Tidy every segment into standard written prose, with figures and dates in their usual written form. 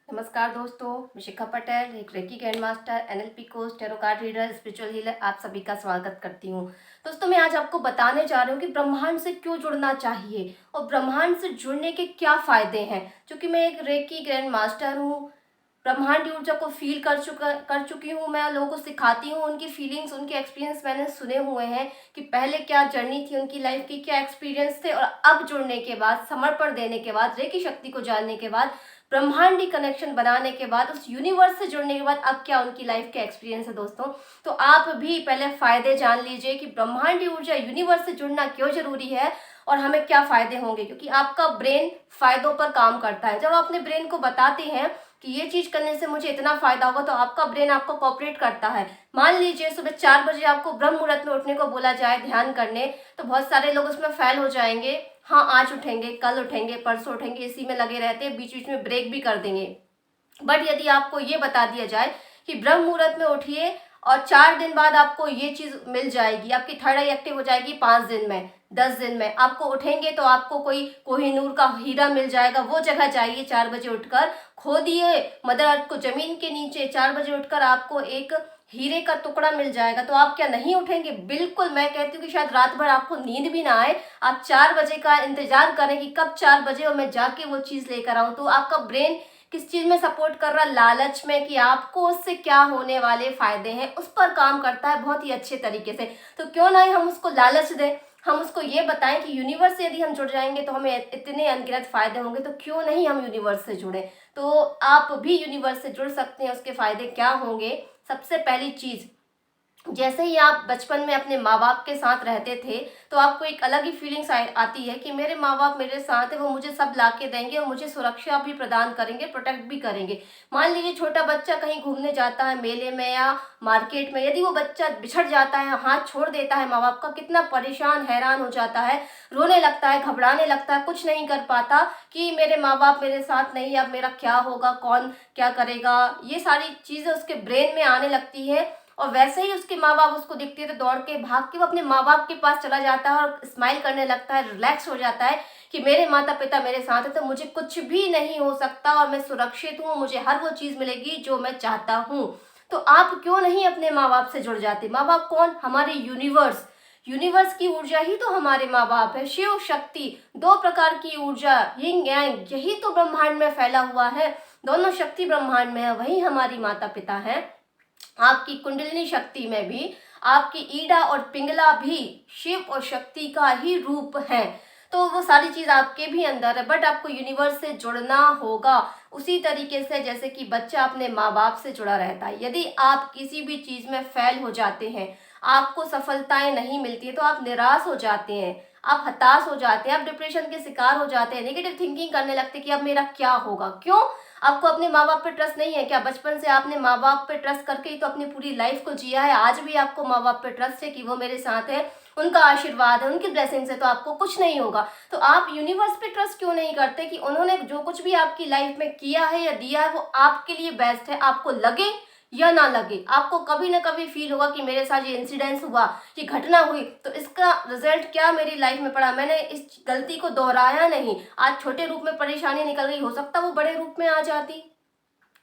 नमस्कार दोस्तों, मैं शिखा पटेल, एक reiki grand master, NLP coach, tarot card reader, spiritual healer, आप सभी का स्वागत करती हूँ। दोस्तों, मैं आज आपको बताने जा रही हूँ कि ब्रह्मांड से क्यों जुड़ना चाहिए और ब्रह्मांड से जुड़ने के क्या फ़ायदे हैं। क्योंकि मैं एक रेकी ग्रैंड मास्टर हूँ, ब्रह्मांडी ऊर्जा को फील कर चुकी हूँ। मैं लोगों को सिखाती हूँ, उनकी फीलिंग्स, उनके एक्सपीरियंस मैंने सुने हुए हैं कि पहले क्या जर्नी थी उनकी लाइफ की, क्या एक्सपीरियंस थे, और अब जुड़ने के बाद, समर्पण देने के बाद, रेकी शक्ति को जानने के बाद, ब्रह्मांडी कनेक्शन बनाने के बाद, उस यूनिवर्स से जुड़ने के बाद अब क्या उनकी लाइफ के एक्सपीरियंस है। दोस्तों, तो आप भी पहले फायदे जान लीजिए कि ब्रह्मांडी ऊर्जा, यूनिवर्स से जुड़ना क्यों जरूरी है और हमें क्या फायदे होंगे। क्योंकि आपका ब्रेन फायदों पर काम करता है। जब आप अपने ब्रेन को बताते हैं कि ये चीज करने से मुझे इतना फायदा होगा, तो आपका ब्रेन आपको कोऑपरेट करता है। मान लीजिए सुबह 4 बजे आपको ब्रह्म मुहूर्त में उठने को बोला जाए ध्यान करने, तो बहुत सारे लोग उसमें फेल हो जाएंगे। हाँ, आज उठेंगे, कल उठेंगे, परसों उठेंगे, इसी में लगे रहते हैं, बीच बीच में ब्रेक भी कर देंगे। बट यदि आपको ये बता दिया जाए कि ब्रह्म मुहूर्त में उठिए और 4 दिन बाद आपको ये चीज मिल जाएगी, आपकी थर्ड आई एक्टिव हो जाएगी 5 दिन में, 10 दिन में, आपको उठेंगे तो आपको कोई कोहिनूर का हीरा मिल जाएगा, वो जगह जाइए 4 बजे उठकर, खोदिए मदर अर्थ को जमीन के नीचे, 4 बजे उठकर आपको एक हीरे का टुकड़ा मिल जाएगा। तो आप क्या नहीं उठेंगे? बिल्कुल। मैं कहती हूँ कि शायद रात भर आपको नींद भी ना आए, आप 4 बजे का इंतजार करें कि कब 4 बजे और मैं जाके वो चीज लेकर आऊं। तो आपका ब्रेन किस चीज में सपोर्ट कर रहा? लालच में, कि आपको उससे क्या होने वाले फायदे हैं, उस पर काम करता है बहुत ही अच्छे तरीके से। तो क्यों ना ही हम उसको लालच दें, हम उसको ये बताएं कि यूनिवर्स से यदि हम जुड़ जाएंगे तो हमें इतने अनगिनत फायदे होंगे, तो क्यों नहीं हम यूनिवर्स से जुड़े। तो आप भी यूनिवर्स से जुड़ सकते हैं। उसके फायदे क्या होंगे? सबसे पहली चीज, जैसे ही आप बचपन में अपने माँ बाप के साथ रहते थे, तो आपको एक अलग ही फीलिंग्स आती है कि मेरे माँ बाप मेरे साथ है, वो मुझे सब ला के देंगे और मुझे सुरक्षा भी प्रदान करेंगे, प्रोटेक्ट भी करेंगे। मान लीजिए छोटा बच्चा कहीं घूमने जाता है मेले में या मार्केट में, यदि वो बच्चा बिछड़ जाता है, हाथ छोड़ देता है माँ बाप का, कितना परेशान हैरान हो जाता है, रोने लगता है, घबराने लगता है, कुछ नहीं कर पाता कि मेरे माँ बाप मेरे साथ नहीं, अब मेरा क्या होगा, कौन क्या करेगा, ये सारी चीजें उसके ब्रेन में आने लगती है। और वैसे ही उसके माँ बाप उसको दिखते हैं तो दौड़ के भाग के वो अपने माँ बाप के पास चला जाता है और स्माइल करने लगता है, रिलैक्स हो जाता है कि मेरे माता पिता मेरे साथ है, तो मुझे कुछ भी नहीं हो सकता और मैं सुरक्षित हूँ, मुझे हर वो चीज मिलेगी जो मैं चाहता हूँ। तो आप क्यों नहीं अपने माँ बाप से जुड़ जाते? माँ बाप कौन? हमारे यूनिवर्स, यूनिवर्स की ऊर्जा ही तो हमारे माँ बाप है। शिव शक्ति, दो प्रकार की ऊर्जा, यिंग यांग, यही तो ब्रह्मांड में फैला हुआ है। दोनों शक्ति ब्रह्मांड में है, वही हमारी माता पिता है। आपकी कुंडलिनी शक्ति में भी आपकी ईड़ा और पिंगला भी शिव और शक्ति का ही रूप है। तो वो सारी चीज आपके भी अंदर है, बट आपको यूनिवर्स से जुड़ना होगा उसी तरीके से जैसे कि बच्चा अपने माँ बाप से जुड़ा रहता है। यदि आप किसी भी चीज में फेल हो जाते हैं, आपको सफलताएं नहीं मिलती है, तो आप निराश हो जाते हैं, आप हताश हो जाते हैं, आप डिप्रेशन के शिकार हो जाते हैं, नेगेटिव थिंकिंग करने लगते हैं कि अब मेरा क्या होगा। क्यों? आपको अपने माँ बाप पे ट्रस्ट नहीं है क्या? बचपन से आपने माँ बाप पे ट्रस्ट करके ही तो अपनी पूरी लाइफ को जिया है। आज भी आपको माँ बाप पे ट्रस्ट है कि वो मेरे साथ है, उनका आशीर्वाद है, उनकी ब्लेसिंग्स है, तो आपको कुछ नहीं होगा। तो आप यूनिवर्स पे ट्रस्ट क्यों नहीं करते कि उन्होंने जो कुछ भी आपकी लाइफ में किया है या दिया है वो आपके लिए बेस्ट है? आपको लगे या ना लगे, आपको कभी ना कभी फील होगा कि मेरे साथ ये इंसिडेंस हुआ, ये घटना हुई, तो इसका रिजल्ट क्या मेरी लाइफ में पड़ा, मैंने इस गलती को दोहराया नहीं, आज छोटे रूप में परेशानी निकल गई, हो सकता वो बड़े रूप में आ जाती।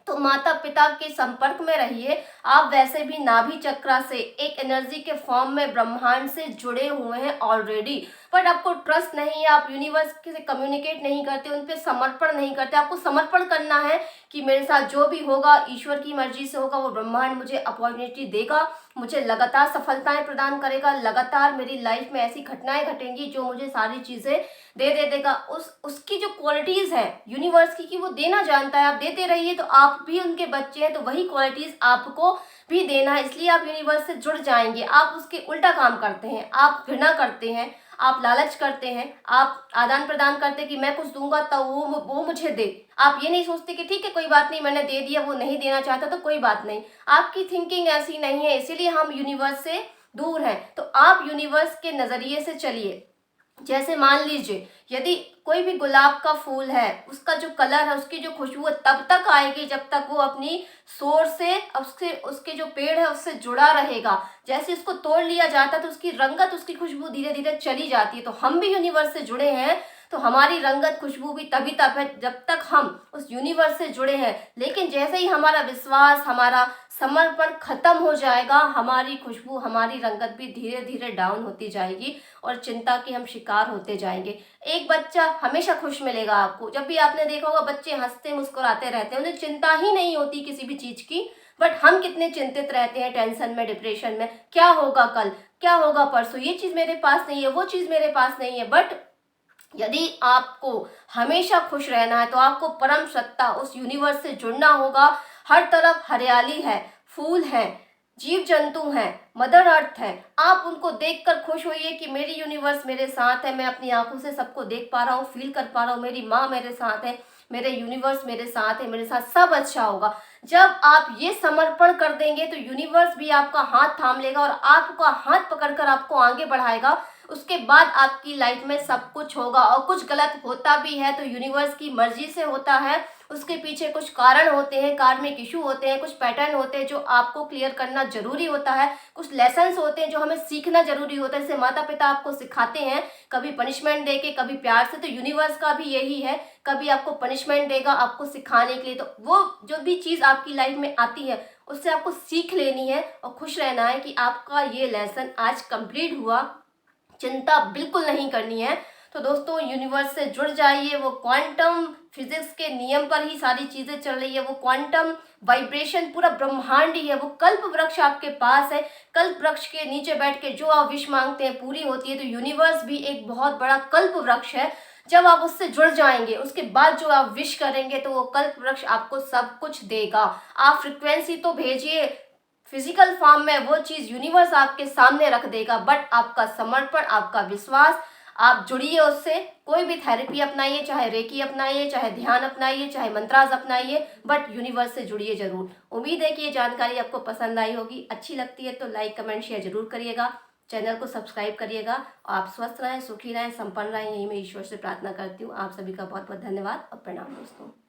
तो माता पिता के संपर्क में रहिए। आप वैसे भी नाभि चक्रा से एक एनर्जी के फॉर्म में ब्रह्मांड से जुड़े हुए हैं ऑलरेडी, बट आपको ट्रस्ट नहीं है, आप यूनिवर्स से कम्युनिकेट नहीं करते, उन पे समर्पण नहीं करते। आपको समर्पण करना है कि मेरे साथ जो भी होगा ईश्वर की मर्जी से होगा, वो ब्रह्मांड मुझे अपॉर्चुनिटी देगा, मुझे लगातार सफलताएं प्रदान करेगा, लगातार मेरी लाइफ में ऐसी घटनाएं घटेंगी जो मुझे सारी चीजें दे देगा। उसकी जो क्वालिटीज है यूनिवर्स की, कि वो देना जानता है, आप देते रहिए। तो आप भी उनके बच्चे हैं, तो वही क्वालिटीज आपको भी देना है, इसलिए आप यूनिवर्स से जुड़ जाएंगे। आप उसके उल्टा काम करते हैं, आप घृणा करते हैं, आप लालच करते हैं, आप आदान प्रदान करते हैं कि मैं कुछ दूंगा तो वो मुझे दे। आप ये नहीं सोचते कि ठीक है कोई बात नहीं, मैंने दे दिया, वो नहीं देना चाहता तो कोई बात नहीं। आपकी थिंकिंग ऐसी नहीं है, इसीलिए हम यूनिवर्स से दूर हैं। तो आप यूनिवर्स के नजरिए से चलिए। जैसे मान लीजिए यदि कोई भी गुलाब का फूल है, उसका जो कलर है, उसकी जो खुशबू है, तब तक आएगी जब तक वो अपनी सोर्स से, उसके उसके जो पेड़ है उससे जुड़ा रहेगा। जैसे उसको तोड़ लिया जाता है तो उसकी रंगत, उसकी खुशबू धीरे धीरे चली जाती है। तो हम भी यूनिवर्स से जुड़े हैं, तो हमारी रंगत खुशबू भी तभी तक है जब तक हम उस यूनिवर्स से जुड़े हैं। लेकिन जैसे ही हमारा विश्वास, हमारा समर्पण खत्म हो जाएगा, हमारी खुशबू, हमारी रंगत भी धीरे धीरे डाउन होती जाएगी और चिंता के हम शिकार होते जाएंगे। एक बच्चा हमेशा खुश मिलेगा आपको। जब भी आपने देखा होगा बच्चे हंसते मुस्कुराते रहते हैं, उन्हें चिंता ही नहीं होती किसी भी चीज की। बट हम कितने चिंतित रहते हैं, टेंशन में, डिप्रेशन में, क्या होगा कल, क्या होगा परसों, ये चीज मेरे पास नहीं है, वो चीज मेरे पास नहीं है। बट यदि आपको हमेशा खुश रहना है तो आपको परम सत्ता, उस यूनिवर्स से जुड़ना होगा। हर तरफ हरियाली है, फूल हैं, जीव जंतु हैं, मदर अर्थ है। आप उनको देखकर खुश होइए कि मेरी यूनिवर्स मेरे साथ है, मैं अपनी आंखों से सबको देख पा रहा हूँ, फील कर पा रहा हूँ, मेरी माँ मेरे साथ है, मेरे यूनिवर्स मेरे साथ है, मेरे साथ सब अच्छा होगा। जब आप ये समर्पण कर देंगे तो यूनिवर्स भी आपका हाथ थाम लेगा और आपका हाथ पकड़कर आपको आगे बढ़ाएगा। उसके बाद आपकी लाइफ में सब कुछ होगा। और कुछ गलत होता भी है तो यूनिवर्स की मर्जी से होता है, उसके पीछे कुछ कारण होते हैं, कार्मिक इशू होते हैं, कुछ पैटर्न होते हैं जो आपको क्लियर करना जरूरी होता है, कुछ लेसन्स होते हैं जो हमें सीखना जरूरी होता है। जैसे माता पिता आपको सिखाते हैं, कभी पनिशमेंट देके, कभी प्यार से। तो यूनिवर्स का भी यही है, कभी आपको पनिशमेंट देगा आपको सिखाने के लिए। तो वो जो भी चीज़ आपकी लाइफ में आती है उससे आपको सीख लेनी है और खुश रहना है कि आपका ये लेसन आज कंप्लीट हुआ, चिंता बिल्कुल नहीं करनी है। तो दोस्तों, यूनिवर्स से जुड़ जाइए। वो क्वांटम फिजिक्स के नियम पर ही सारी चीजें चल रही है, वो क्वांटम वाइब्रेशन पूरा ब्रह्मांड ही है। वो कल्प वृक्ष आपके पास है, कल्प वृक्ष के नीचे बैठ के जो आप विश मांगते हैं पूरी होती है। तो यूनिवर्स भी एक बहुत बड़ा कल्प वृक्ष है। जब आप उससे जुड़ जाएंगे उसके बाद जो आप विश करेंगे तो वो कल्प वृक्ष आपको सब कुछ देगा। आप फ्रिक्वेंसी तो भेजिए, फिजिकल फॉर्म में वो चीज यूनिवर्स आपके सामने रख देगा। बट आपका समर्पण, आपका विश्वास, आप जुड़िए उससे। कोई भी थेरेपी अपनाइए, चाहे रेकी अपनाइए, चाहे ध्यान अपनाइए, चाहे मंत्रास अपनाइए, बट यूनिवर्स से जुड़िए जरूर। उम्मीद है कि ये जानकारी आपको पसंद आई होगी। अच्छी लगती है तो लाइक, कमेंट, शेयर जरूर करिएगा। चैनल को सब्सक्राइब करिएगा। आप स्वस्थ रहें, सुखी रहें, संपन्न रहें, यही मैं ईश्वर से प्रार्थना करती हूँ। आप सभी का बहुत बहुत धन्यवाद और प्रणाम दोस्तों।